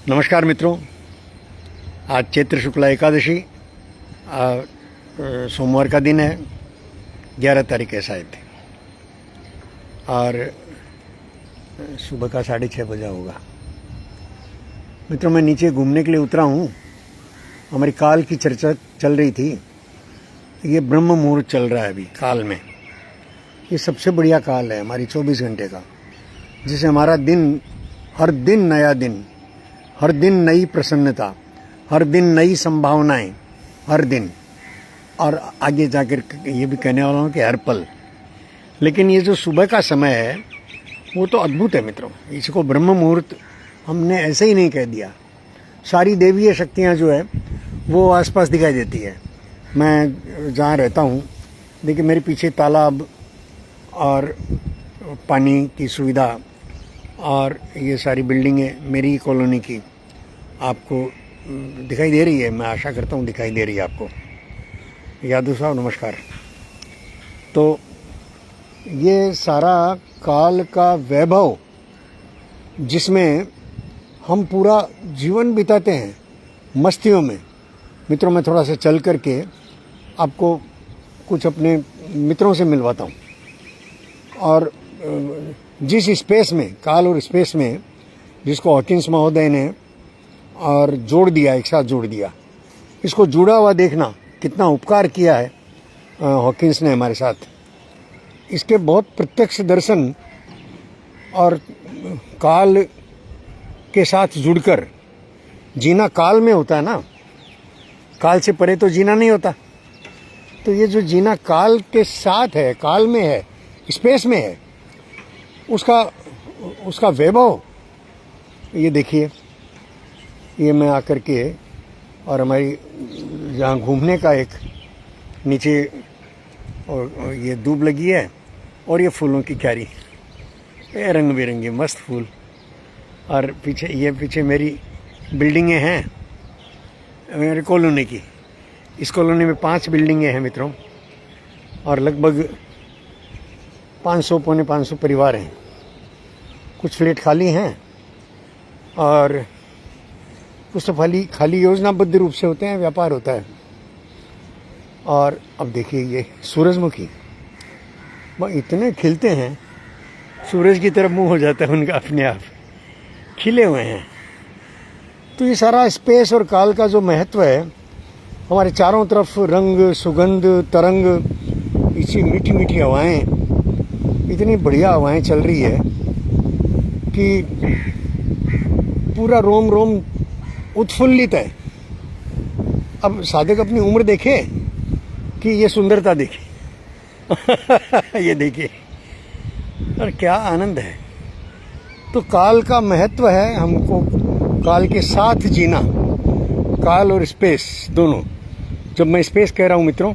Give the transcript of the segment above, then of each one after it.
नमस्कार मित्रों, आज चैत्र शुक्ला एकादशी सोमवार का दिन है। 11 तारीख है शायद, और सुबह का 6:30 बजा होगा। मित्रों, मैं नीचे घूमने के लिए उतरा हूँ। हमारी काल की चर्चा चल रही थी। ये ब्रह्म मुहूर्त चल रहा है अभी काल में। ये सबसे बढ़िया काल है हमारी 24 घंटे का, जिसे हमारा दिन, हर दिन नया दिन, हर दिन नई प्रसन्नता, हर दिन नई संभावनाएं, हर दिन, और आगे जाकर ये भी कहने वाला हूँ कि हर पल। लेकिन ये जो सुबह का समय है वो तो अद्भुत है मित्रों। इसको ब्रह्म मुहूर्त हमने ऐसे ही नहीं कह दिया। सारी देवीय शक्तियाँ जो है वो आसपास दिखाई देती है। मैं जहाँ रहता हूँ, देखिए मेरे पीछे तालाब और पानी की सुविधा और ये सारी बिल्डिंगें मेरी कॉलोनी की आपको दिखाई दे रही है। मैं आशा करता हूँ दिखाई दे रही है आपको। यादव साहब नमस्कार। तो ये सारा काल का वैभव जिसमें हम पूरा जीवन बिताते हैं मस्तियों में। मित्रों, मैं थोड़ा सा चल करके आपको कुछ अपने मित्रों से मिलवाता हूँ। और जिस स्पेस में, काल और स्पेस में, जिसको हॉकिंस महोदय ने और जोड़ दिया, एक साथ जोड़ दिया, इसको जुड़ा हुआ देखना कितना उपकार किया है हॉकिंस ने हमारे साथ। इसके बहुत प्रत्यक्ष दर्शन और काल के साथ जुड़कर जीना, काल में होता है ना, काल से परे तो जीना नहीं होता। तो ये जो जीना काल के साथ है, काल में है, स्पेस में है, उसका वैभव ये देखिए। ये मैं आकर के, और हमारी जहाँ घूमने का एक नीचे और ये दूब लगी है और ये फूलों की क्यारी, ये रंग बिरंगे मस्त फूल। और पीछे मेरी बिल्डिंगें हैं मेरी कॉलोनी की। इस कॉलोनी में 5 बिल्डिंगें हैं मित्रों, और लगभग 500 पौने 500 परिवार हैं। कुछ फ्लैट खाली हैं और कुछ तो खाली योजनाबद्ध रूप से होते हैं, व्यापार होता है। और अब देखिए ये सूरजमुखी, वो इतने खिलते हैं, सूरज की तरफ मुंह हो जाता है उनका, अपने आप खिले हुए हैं। तो ये सारा स्पेस और काल का जो महत्व है, हमारे चारों तरफ रंग, सुगंध, तरंग, इसी मीठी मीठी हवाएं, इतनी बढ़िया हवाएं चल रही है कि पूरा रोम रोम उत्फुल्लित है। अब साधक अपनी उम्र देखे कि ये सुंदरता देखे ये देखिए, और क्या आनंद है। तो काल का महत्व है हमको काल के साथ जीना, काल और स्पेस दोनों। जब मैं स्पेस कह रहा हूँ मित्रों,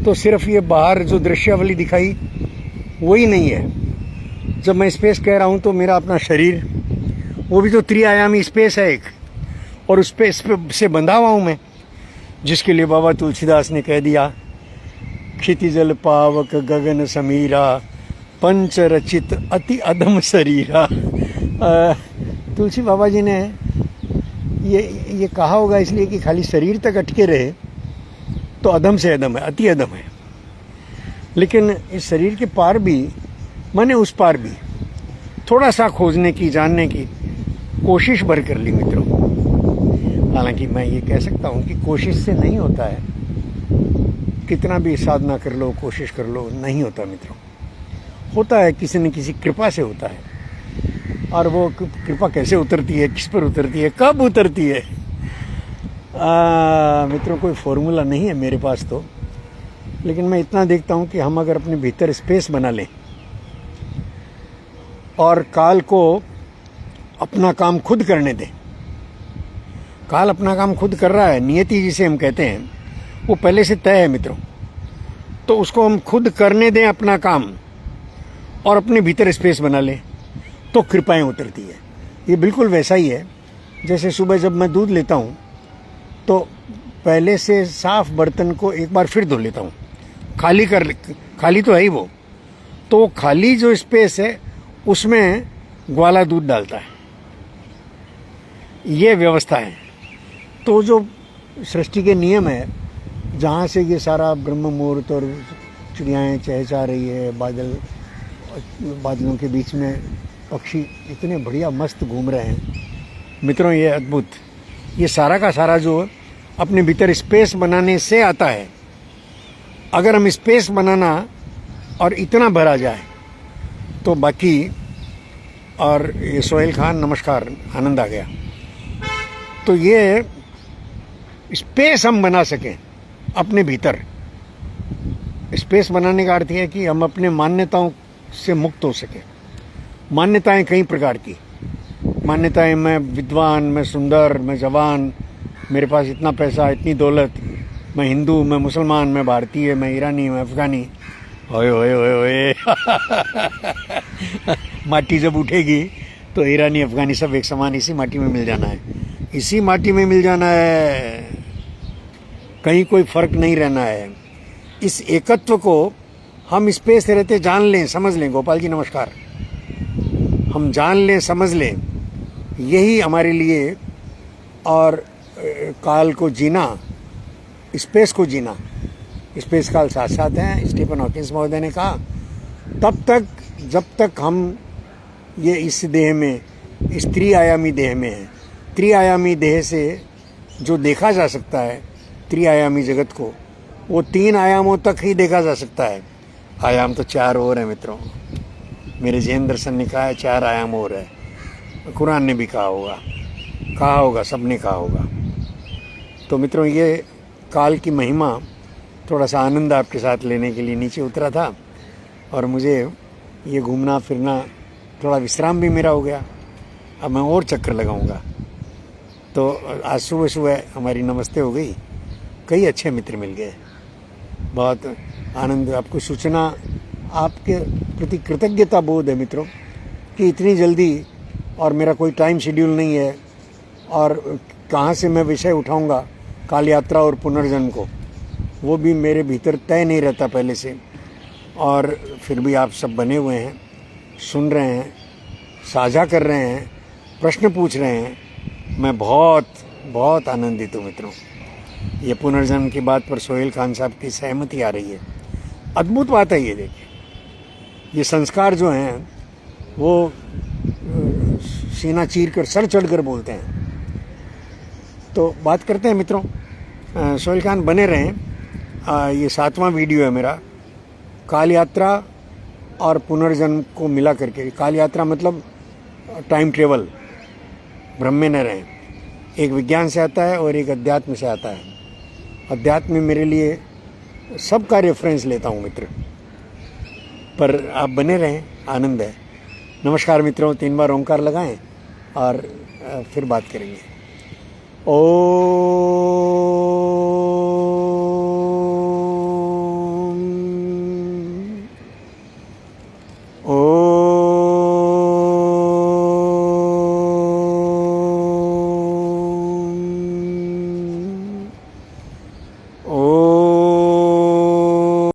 तो सिर्फ ये बाहर जो दृश्यावली दिखाई वही नहीं है। जब मैं स्पेस कह रहा हूँ तो मेरा अपना शरीर, वो भी तो त्रिआयामी स्पेस है एक, और उस स्पेस से बंधा हुआ हूँ मैं, जिसके लिए बाबा तुलसीदास ने कह दिया, क्षितिजल पावक गगन समीरा, पंच रचित अति अधम शरीरा। तुलसी बाबा जी ने ये कहा होगा इसलिए कि खाली शरीर तक अटके रहे तो अधम से अधम है, अति अधम है। लेकिन इस शरीर के पार भी, मैंने उस पार भी थोड़ा सा खोजने की, जानने की कोशिश भर कर ली मित्रों। हालांकि मैं ये कह सकता हूँ कि कोशिश से नहीं होता है। कितना भी साधना कर लो, कोशिश कर लो, नहीं होता मित्रों। होता है किसी न किसी कृपा से होता है। और वो कृपा कैसे उतरती है, किस पर उतरती है, कब उतरती है, मित्रों कोई फॉर्मूला नहीं है मेरे पास तो। लेकिन मैं इतना देखता हूँ कि हम अगर अपने भीतर स्पेस बना लें और काल को अपना काम खुद करने दें। काल अपना काम खुद कर रहा है, नियति जिसे हम कहते हैं, वो पहले से तय है मित्रों। तो उसको हम खुद करने दें अपना काम, और अपने भीतर स्पेस बना लें, तो कृपाएं उतरती है। ये बिल्कुल वैसा ही है जैसे सुबह जब मैं दूध लेता हूँ तो पहले से साफ बर्तन को एक बार फिर धो लेता हूँ, खाली तो है ही वो। तो खाली जो स्पेस है उसमें ग्वाला दूध डालता है। ये व्यवस्था है। तो जो सृष्टि के नियम है, जहाँ से ये सारा ब्रह्म मुहूर्त और चिड़ियाएँ चहचहा रही है, बादलों के बीच में पक्षी इतने बढ़िया मस्त घूम रहे हैं मित्रों, ये अद्भुत, ये सारा का सारा जो अपने भीतर स्पेस बनाने से आता है। अगर हम स्पेस बनाना और इतना भरा जाए तो बाकी, और ये सोहेल खान नमस्कार, आनंद आ गया। तो ये स्पेस हम बना सकें अपने भीतर। स्पेस बनाने का अर्थ है कि हम अपने मान्यताओं से मुक्त हो सकें। मान्यताएं कई प्रकार की मान्यताएं, मैं विद्वान, मैं सुंदर, मैं जवान, मेरे पास इतना पैसा, इतनी दौलत, मैं हिंदू, मैं मुसलमान, मैं भारतीय, मैं ईरानी, मैं अफगानी। ओए ओए ओए ओए माटी जब उठेगी तो ईरानी अफगानी सब एक समान इसी माटी में मिल जाना है, इसी माटी में मिल जाना है, कहीं कोई फर्क नहीं रहना है। इस एकत्व को हम स्पेस से रहते जान लें, समझ लें। गोपाल जी नमस्कार। हम जान लें, समझ लें, यही हमारे लिए, और काल को जीना, स्पेस को जीना, स्पेस काल साथ साथ हैं, स्टीफन हॉकिंस महोदय ने कहा। तब तक, जब तक हम ये इस देह में, इस त्रिआयामी देह में हैं, त्रिआयामी देह से जो देखा जा सकता है त्रिआयामी जगत को, वो 3 आयामों तक ही देखा जा सकता है। आयाम तो 4 और हैं मित्रों। मेरे जैन दर्शन ने कहा है 4 आयाम और है, कुरान ने भी कहा होगा, सबने कहा होगा। तो मित्रों, ये काल की महिमा, थोड़ा सा आनंद आपके साथ लेने के लिए नीचे उतरा था, और मुझे ये घूमना फिरना, थोड़ा विश्राम भी मेरा हो गया। अब मैं और चक्कर लगाऊंगा। तो आज सुबह सुबह हमारी नमस्ते हो गई, कई अच्छे मित्र मिल गए, बहुत आनंद। आपको सूचना, आपके प्रति कृतज्ञता बोध है मित्रों कि इतनी जल्दी, और मेरा कोई टाइम शेड्यूल नहीं है, और कहाँ से मैं विषय उठाऊंगा काल यात्रा और पुनर्जन्म को, वो भी मेरे भीतर तय नहीं रहता पहले से। और फिर भी आप सब बने हुए हैं, सुन रहे हैं, साझा कर रहे हैं, प्रश्न पूछ रहे हैं। मैं बहुत बहुत आनंदित हूँ मित्रों। ये पुनर्जन्म की बात पर सोहेल खान साहब की सहमति आ रही है, अद्भुत बात है ये। देखिए, ये संस्कार जो हैं वो सीना चीर कर, सर चढ़ कर बोलते हैं। तो बात करते हैं मित्रों। सोहेल खान बने रहें। ये 7वां वीडियो है मेरा, काल यात्रा और पुनर्जन्म को मिला करके। काल यात्रा मतलब टाइम ट्रेवल, भ्रम में न रहें। एक विज्ञान से आता है और एक अध्यात्म से आता है। अध्यात्म में मेरे लिए सबका रेफरेंस लेता हूँ मित्र, पर आप बने रहें, आनंद है। नमस्कार मित्रों, 3 बार ओंकार लगाएं और फिर बात करेंगे। ओ